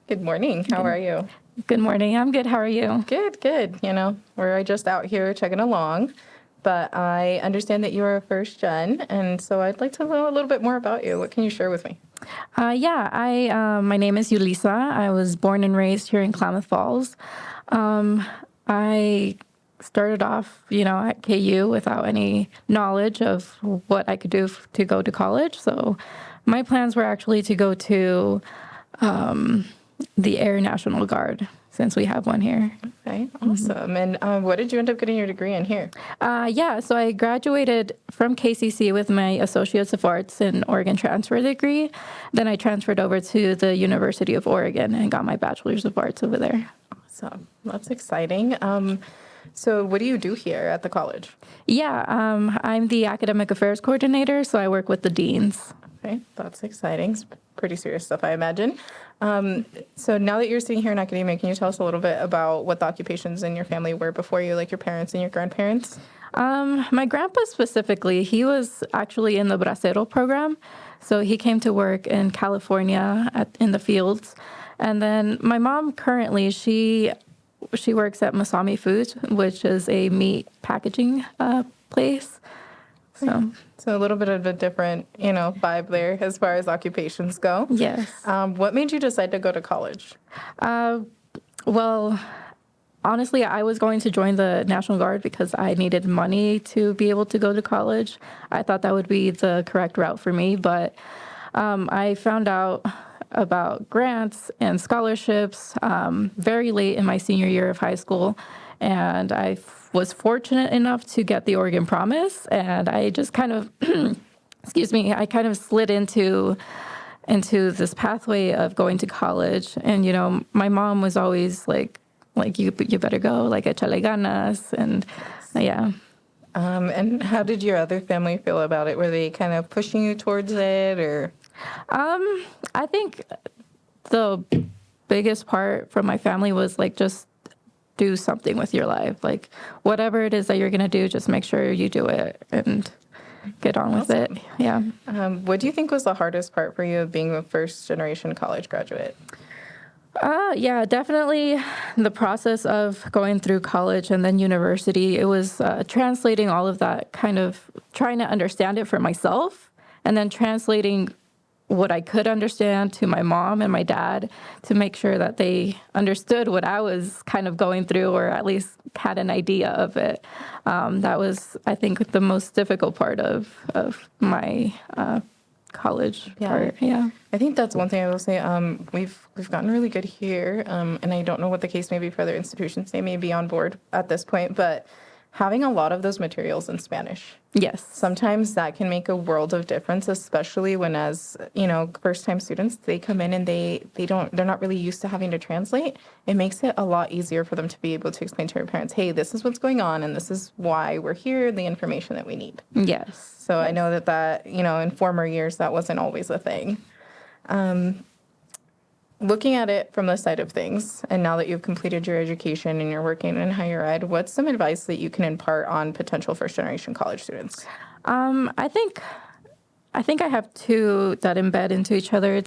Good morning. How are you? Good morning. I'm good. How are you? Good, good. We're just out here checking along, but I understand that you're a first gen, and so I'd like to know a little bit more about you. What can you share with me? My name is Yulissa. I was born and raised here in Klamath Falls. I started off, at KU without any knowledge of what I could do to go to college. So my plans were actually to go to the Air National Guard, since we have one here. Okay, awesome. Mm-hmm. And what did you end up getting your degree in here? So I graduated from KCC with my Associates of Arts in Oregon Transfer degree. Then I transferred over to the University of Oregon and got my Bachelor's of Arts over there. Awesome. That's exciting. So what do you do here at the college? I'm the Academic Affairs Coordinator, so I work with the deans. Okay, that's exciting. It's pretty serious stuff, I imagine. So now that you're sitting here in academia, can you tell us a little bit about what the occupations in your family were before you, like your parents and your grandparents? My grandpa specifically, he was actually in the Bracero program. So he came to work in California in the fields. And then my mom currently, she works at Masami Foods, which is a meat packaging place. So a little bit of a different, vibe there as far as occupations go. Yes. What made you decide to go to college? Well, honestly, I was going to join the National Guard because I needed money to be able to go to college. I thought that would be the correct route for me, but I found out about grants and scholarships very late in my senior year of high school, and I was fortunate enough to get the Oregon Promise, and I just kind of, I kind of slid into this pathway of going to college. And, my mom was always like you better go, like, échale ganas, and yeah. And how did your other family feel about it? Were they kind of pushing you towards it, or? I think the biggest part from my family was just do something with your life. Like, whatever it is that you're going to do, just make sure you do it and get on with it. Yeah. What do you think was the hardest part for you being a first-generation college graduate? Definitely the process of going through college and then university. It was translating all of that, kind of trying to understand it for myself, and then translating what I could understand to my mom and my dad to make sure that they understood what I was kind of going through, or at least had an idea of it. That was, I think, the most difficult part of my college part. Yeah. I think that's one thing I will say. We've gotten really good here, and I don't know what the case may be for other institutions. They may be on board at this point, but having a lot of those materials in Spanish. Yes. Sometimes that can make a world of difference, especially when, as first-time students, they come in and they're not really used to having to translate. It makes it a lot easier for them to be able to explain to their parents, hey, this is what's going on, and this is why we're here, the information that we need. Yes. So yes. I know that, in former years, that wasn't always a thing. Looking at it from the side of things, and now that you've completed your education and you're working in higher ed, what's some advice that you can impart on potential first-generation college students? I think I have two that embed into each other.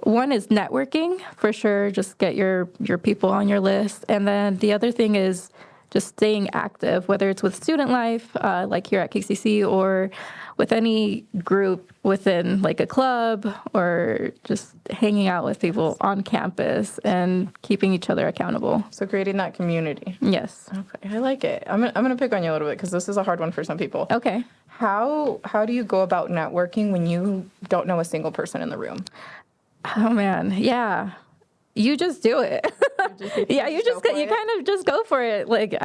One is networking, for sure. Just get your people on your list. And then the other thing is just staying active, whether it's with student life, like here at KCC, or with any group within like a club, or just hanging out with people on campus and keeping each other accountable. So creating that community. Yes. Okay, I like it. I'm gonna pick on you a little bit because this is a hard one for some people. Okay. How do you go about networking when you don't know a single person in the room? Oh man, yeah. You just do it. You kind of just go for it. Like,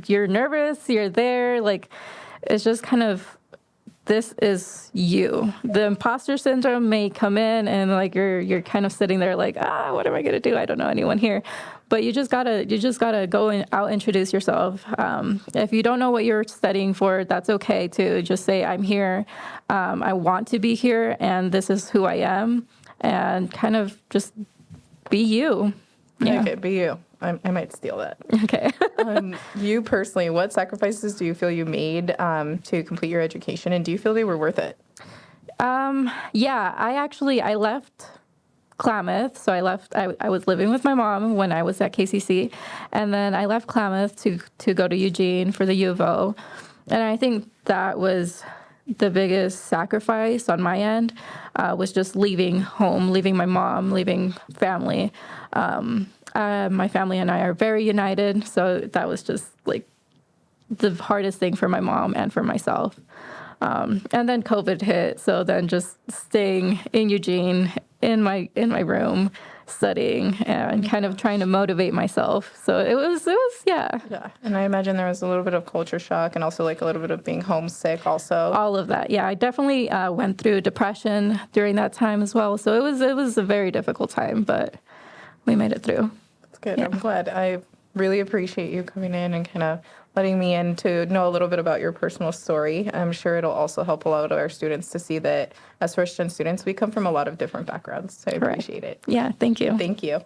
you're nervous, you're there. Like, it's just kind of, this is you. The imposter syndrome may come in, and like you're kind of sitting there like, what am I gonna do? I don't know anyone here. But you just gotta go and out introduce yourself. If you don't know what you're studying for, that's okay too. Just say, I'm here. I want to be here, and this is who I am, and kind of just be you. Yeah. Okay, be you. I might steal that. Okay. You personally, what sacrifices do you feel you made to complete your education, and do you feel they were worth it? Yeah, I left Klamath. So I was living with my mom when I was at KCC. And then I left Klamath to go to Eugene for the U of O. And I think that was the biggest sacrifice on my end, was just leaving home, leaving my mom, leaving family. My family and I are very united. So that was just like the hardest thing for my mom and for myself. And then COVID hit, so then just staying in Eugene in my room, studying and kind of trying to motivate myself. So it was yeah. Yeah, and I imagine there was a little bit of culture shock and also like a little bit of being homesick also. All of that. Yeah, I definitely went through depression during that time as well. So it was a very difficult time, but we made it through. That's good. Yeah. I'm glad. I really appreciate you coming in and kind of letting me in to know a little bit about your personal story. I'm sure it'll also help a lot of our students to see that as first-gen students, we come from a lot of different backgrounds. So I appreciate it. Yeah, thank you. Thank you.